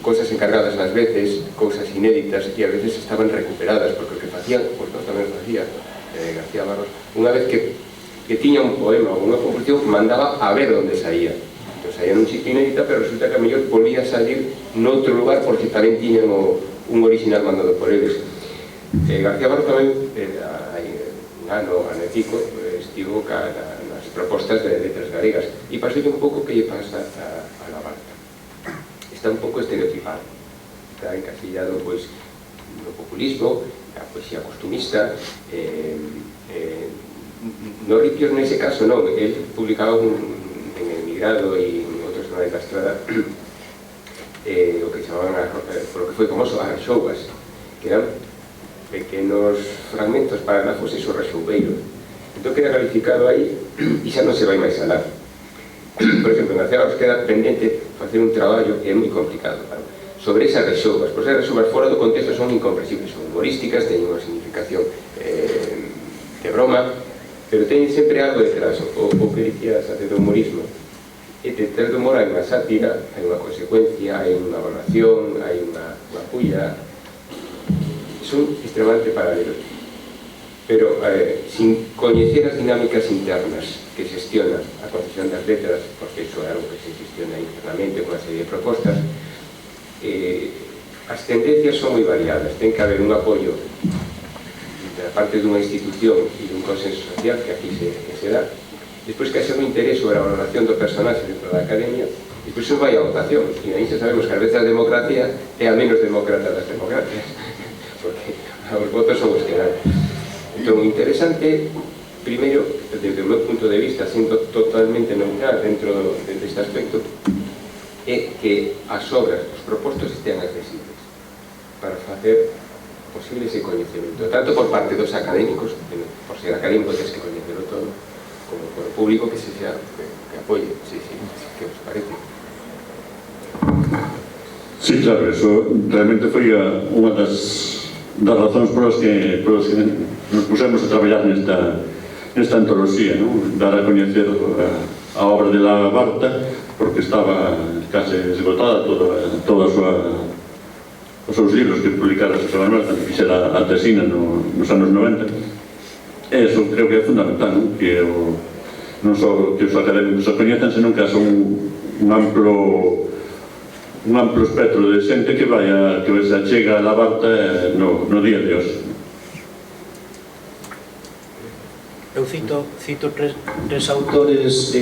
cosas encargadas nas veces, cousas inéditas, e a veces estaban recuperadas, porque o que facían, pois non tamén facía García Barros, unha vez que tiña un poema ou unha composición, mandaba a ver onde saía. Entón saía nun sitio inédita, pero resulta que a mellor volvía a salir noutro lugar porque tamén tiñan un original mandado por eles. García Barros tamén, un ano e pico, estivo nas propostas de letras galegas, e pasou un pouco que lle pasa a la Barta. Está un pouco estereotipado, está encasillado pois no populismo, a poesía costumista, no Ripios nese caso non, el publicaba en Emigrado e en outros xornais da Estrada o que chamaban, por lo que foi famoso, as rexougas, que eran pequenos fragmentos parágrafos e rexoubeiro. Entón queda calificado aí e xa non se vai máis alá. Por exemplo, en García Barros queda pendente facer un traballo que é moi complicado, claro, sobre esas rexougas. Pois as rexougas fora do contexto son incomprensibles, son humorísticas, teñen unha significación de broma, pero teñen sempre algo detrás, o que dicías antes do humorismo. E detrás do humor hai unha sátira, hai unha consecuencia, hai unha valoración, hai unha pulla. Son extremadamente paralelos. Pero sin coñecer as dinámicas internas que xestiona a concepción das letras, porque iso é algo que se xestiona internamente con unha serie de propostas, as tendencias son moi variadas. Ten que haber un apoio da parte dunha institución e dun consenso social que aquí se dá. Despois que haxa un interés sobre a valoración do personaxe dentro da academia, despois iso vai a votación, e aí xa sabemos que a veces a democracia é a menos demócrata das democracias, porque os votos son os que dan. Entón, interesante, primeiro, desde o meu punto de vista, sendo totalmente neutral dentro deste aspecto, é que as obras, os propostos estean accesibles para facer posible ese coñecemento, tanto por parte dos académicos, por ser académico tens que coñecelo todo, como por o público que se sea, que apoie, que os parece. Sí, claro, eso realmente foi unha das razóns por as que nos pusemos a traballar nesta antoloxía, dar a coñecer a obra de la Barta, porque estaba case esgotada toda a súa os seus libros que publicara a Xosé Manuel, que fixera a tesina nos anos 90. E iso creo que é fundamental, que non só que os académicos se coñezan, senón que haxa un amplo espectro de xente que se achega a la Barta no día de hoxe. Eu cito tres autores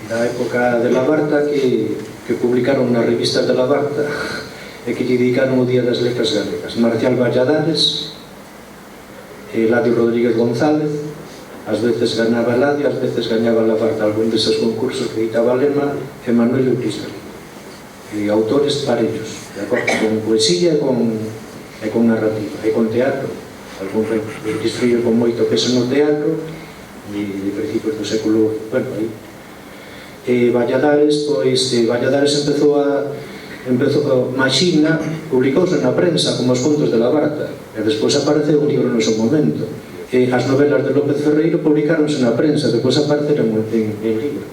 da época de la Barta que publicaron nas revistas de la Barta e que lle dedicaron o Día das Letras Galegas: Marcial Valladares, Eladio Rodríguez González. Ás veces ganaba Eladio, ás veces gañaba la Barta algún deses concursos que editaba Lema, e Manuel Euclisto, autores parellos, con poesía e con narrativa e con teatro. Algún Euclisto con moito peso no teatro e de principios do século, bueno, aí. Valladares, pois, Valladares empezou Maxina, publicouse na prensa como os contos de la Barta, e despois apareceu un libro no seu momento. As novelas de López Ferreiro publicaronse na prensa, despois apareceron en libro.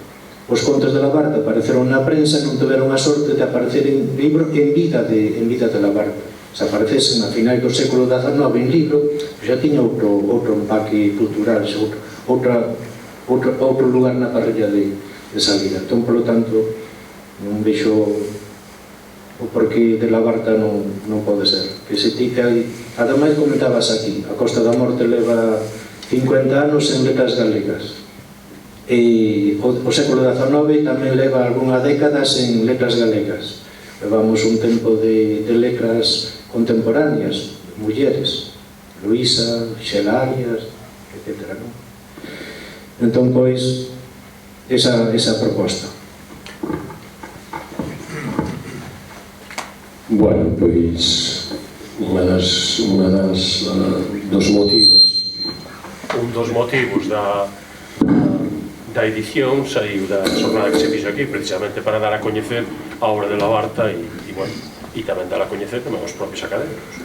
Os contos de la Barta apareceron na prensa e non tiveron a sorte de aparecer en libro en vida de la Barta. Se aparecesen a finais do século XIX en libro, xa tiña outro empaque cultural, outro lugar na parrilla de salida. Entón, polo tanto, non vexo o porqué de la Barta non pode ser. Que se tica aí, ademais comentabas aquí, a Costa da Morte leva 50 anos en letras galegas, e o século XIX tamén leva algunha décadas en letras galegas. Levamos un tempo de letras contemporáneas, mulleres, Luisa, Xela Arias, etc. Entón, pois, esa proposta. Bueno, pois dos motivos da edición saiu da xornada que se fixo aquí precisamente para dar a coñecer a obra de Labarta e tamén dar a coñecer tamén aos propios académicos.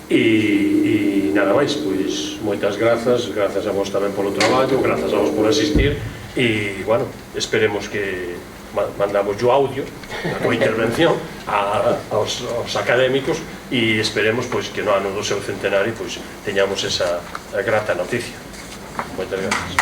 E nada máis, pois moitas grazas a vos tamén polo traballo, grazas a vos por asistir e, bueno, esperemos que mandamos o audio da tua intervención aos académicos e esperemos pois que no ano do seu centenario pois teñamos esa grata noticia. Moitas grazas.